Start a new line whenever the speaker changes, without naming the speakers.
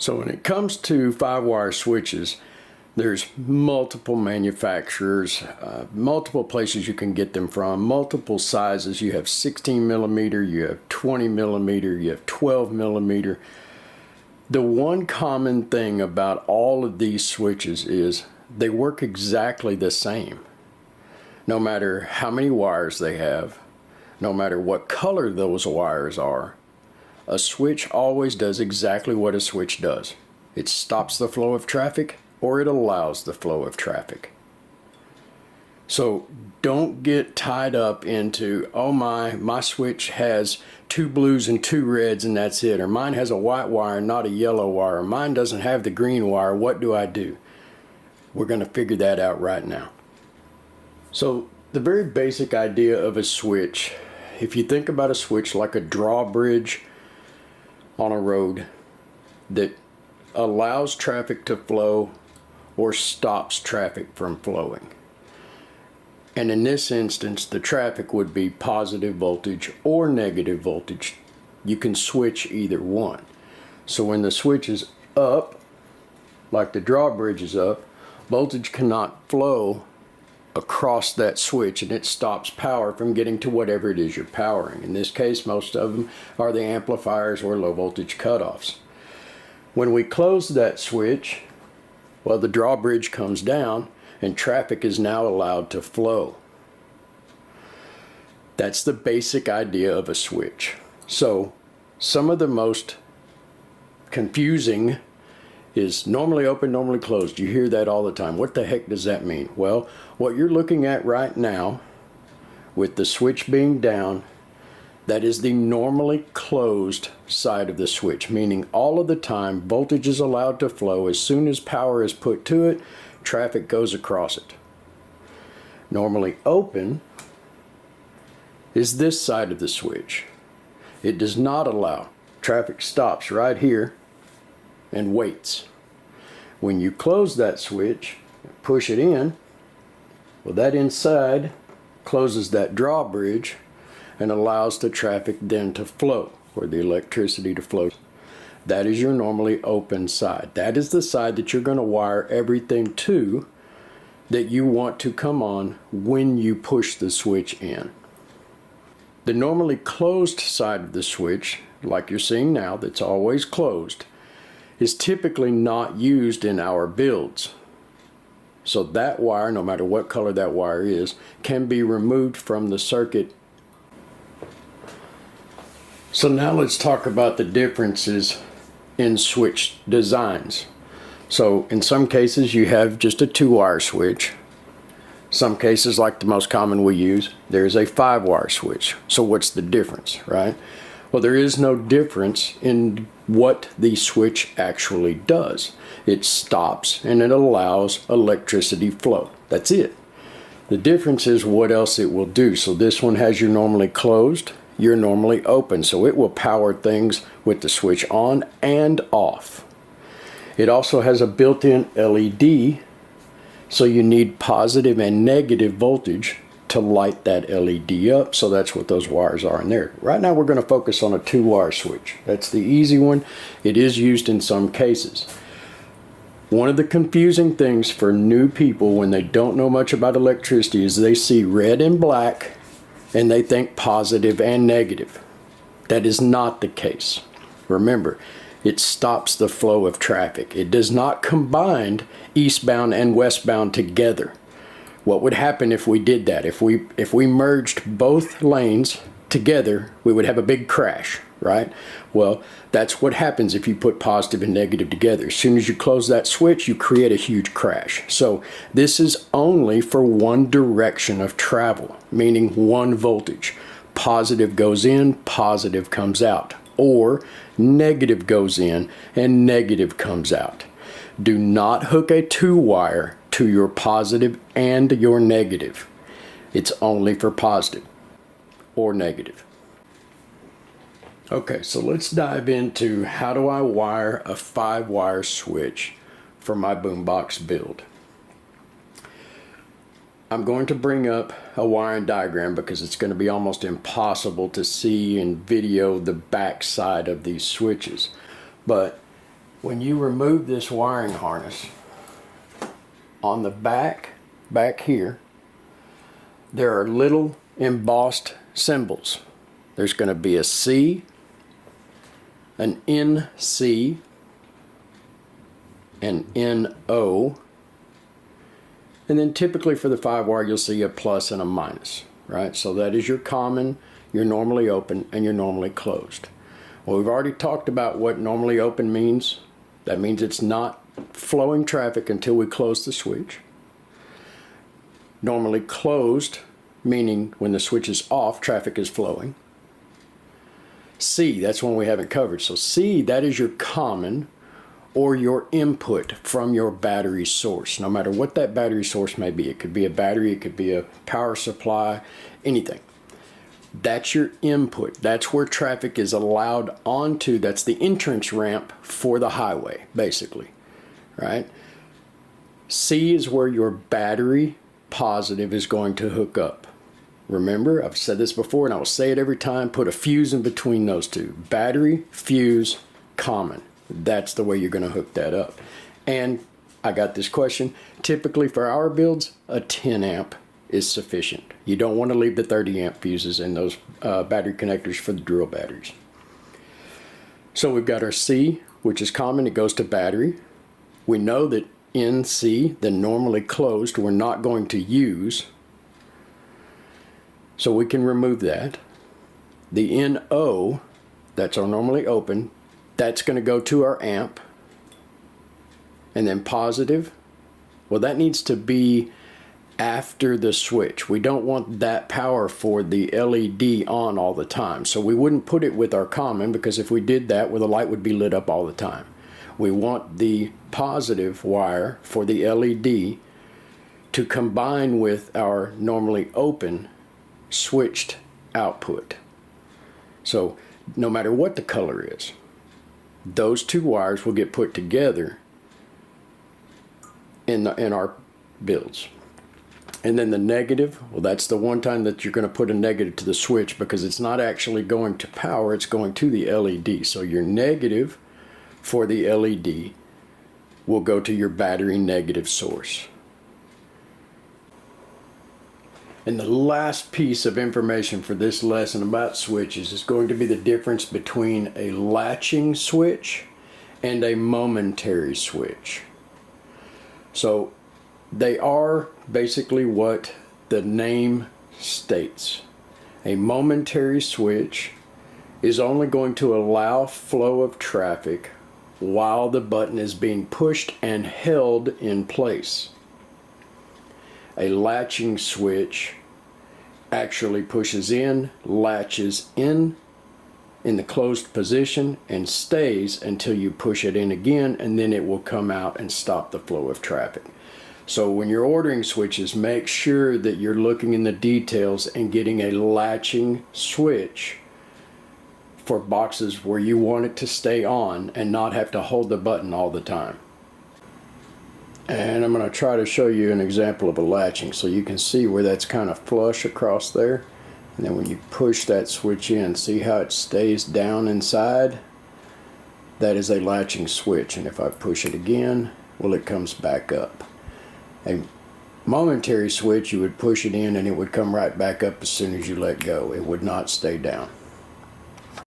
So when it comes to 5-wire switches, there's multiple manufacturers, multiple places you can get them from, multiple sizes. You have 16 millimeter, you have 20 millimeter, you have 12 millimeter. The one common thing about all of these switches is they work exactly the same. No matter how many wires they have, no matter what color those wires are, a switch always does exactly what a switch does. It stops the flow of traffic or it allows the flow of traffic. So don't get tied up into, oh my switch has 2 blues and 2 reds and that's it. Or mine has a white wire and not a yellow wire. Or mine doesn't have the green wire. What do I do? We're going to figure that out right now. So the very basic idea of a switch, if you think about a switch like a drawbridge on a road that allows traffic to flow or stops traffic from flowing. And in this instance, the traffic would be positive voltage or negative voltage. You can switch either one. So when the switch is up, like the drawbridge is up, voltage cannot flow across that switch and it stops power from getting to whatever it is you're powering. In this case, most of them are the amplifiers or low voltage cutoffs. When we close that switch, well, the drawbridge comes down and traffic is now allowed to flow. That's the basic idea of a switch. So some of the most confusing is normally open, normally closed. You hear that all the time. What the heck does that mean? Well, what you're looking at right now with the switch being down, that is the normally closed side of the switch, meaning all of the time voltage is allowed to flow. As soon as power is put to it, traffic goes across it. Normally open is this side of the switch. It does not allow. Traffic stops right here and waits. When you close that switch, push it in, well, that inside closes that drawbridge and allows the traffic then to flow, or the electricity to flow. That is your normally open side. That is the side that you're going to wire everything to that you want to come on when you push the switch in. The normally closed side of the switch, like you're seeing now, that's always closed, is typically not used in our builds. So that wire, no matter what color that wire is, can be removed from the circuit. So now let's talk about the differences in switch designs. So in some cases you have just a 2-wire switch. Some cases, like the most common we use, there's a 5-wire switch. So what's the difference, right? Well, there is no difference in what the switch actually does. It stops and it allows electricity flow. That's it. The difference is what else it will do. So this one has your normally closed, your normally open. So it will power things with the switch on and off. It also has a built-in LED, so you need positive and negative voltage to light that LED up. So that's what those wires are in there. Right now we're going to focus on a 2-wire switch. That's the easy one. It is used in some cases. One of the confusing things for new people when they don't know much about electricity is they see red and black and they think positive and negative. That is not the case. Remember, it stops the flow of traffic. It does not combine eastbound and westbound together. What would happen if we did that? If we merged both lanes together, we would have a big crash, right? Well, that's what happens if you put positive and negative together. As soon as you close that switch, you create a huge crash. So this is only for one direction of travel, meaning one voltage. Positive goes in, positive comes out. Or negative goes in and negative comes out. Do not hook a 2-wire to your positive and your negative. It's only for positive or negative. Okay, so let's dive into how do I wire a 5-wire switch for my boombox build. I'm going to bring up a wiring diagram because it's going to be almost impossible to see in video the back side of these switches. But When you remove this wiring harness, on the back here, there are little embossed symbols. There's going to be a C, an NC, an NO, and then typically for the 5-wire you'll see a plus and a minus, right? So that is your common, your normally open, and your normally closed. Well, we've already talked about what normally open means. That means it's not flowing traffic until we close the switch. Normally closed, meaning when the switch is off, traffic is flowing. C, that's one we haven't covered. So C, that is your common or your input from your battery source, no matter what that battery source may be. It could be a battery, it could be a power supply, anything. That's your input. That's where traffic is allowed onto. That's the entrance ramp for the highway, basically, right? C is where your battery positive is going to hook up. Remember, I've said this before and I will say it every time, put a fuse in between those two. Battery, fuse, common. That's the way you're going to hook that up. And I got this question. Typically for our builds, a 10 amp is sufficient. You don't want to leave the 30 amp fuses in those battery connectors for the drill batteries. So we've got our C, which is common. It goes to battery. We know that NC, the normally closed, we're not going to use. So we can remove that. The NO, that's our normally open, that's going to go to our amp. And then positive, well, that needs to be after the switch. We don't want that power for the LED on all the time. So we wouldn't put it with our common, because if we did that, well, the light would be lit up all the time. We want the positive wire for the LED to combine with our normally open switched output. So no matter what the color is, those two wires will get put together in our builds. And then the negative, well, that's the one time that you're going to put a negative to the switch, because it's not actually going to power, it's going to the LED. So your negative for the LED will go to your battery negative source. And the last piece of information for this lesson about switches is going to be the difference between a latching switch and a momentary switch. So they are basically what the name states. A momentary switch is only going to allow flow of traffic while the button is being pushed and held in place. A latching switch actually pushes in, latches in the closed position, and stays until you push it in again, and then it will come out and stop the flow of traffic. So when you're ordering switches, make sure that you're looking in the details and getting a latching switch for boxes where you want it to stay on and not have to hold the button all the time. And I'm going to try to show you an example of a latching so you can see where that's kind of flush across there. And then when you push that switch in, see how it stays down inside? That is a latching switch. And if I push it again, well, it comes back up. A momentary switch, you would push it in and it would come right back up as soon as you let go. It would not stay down.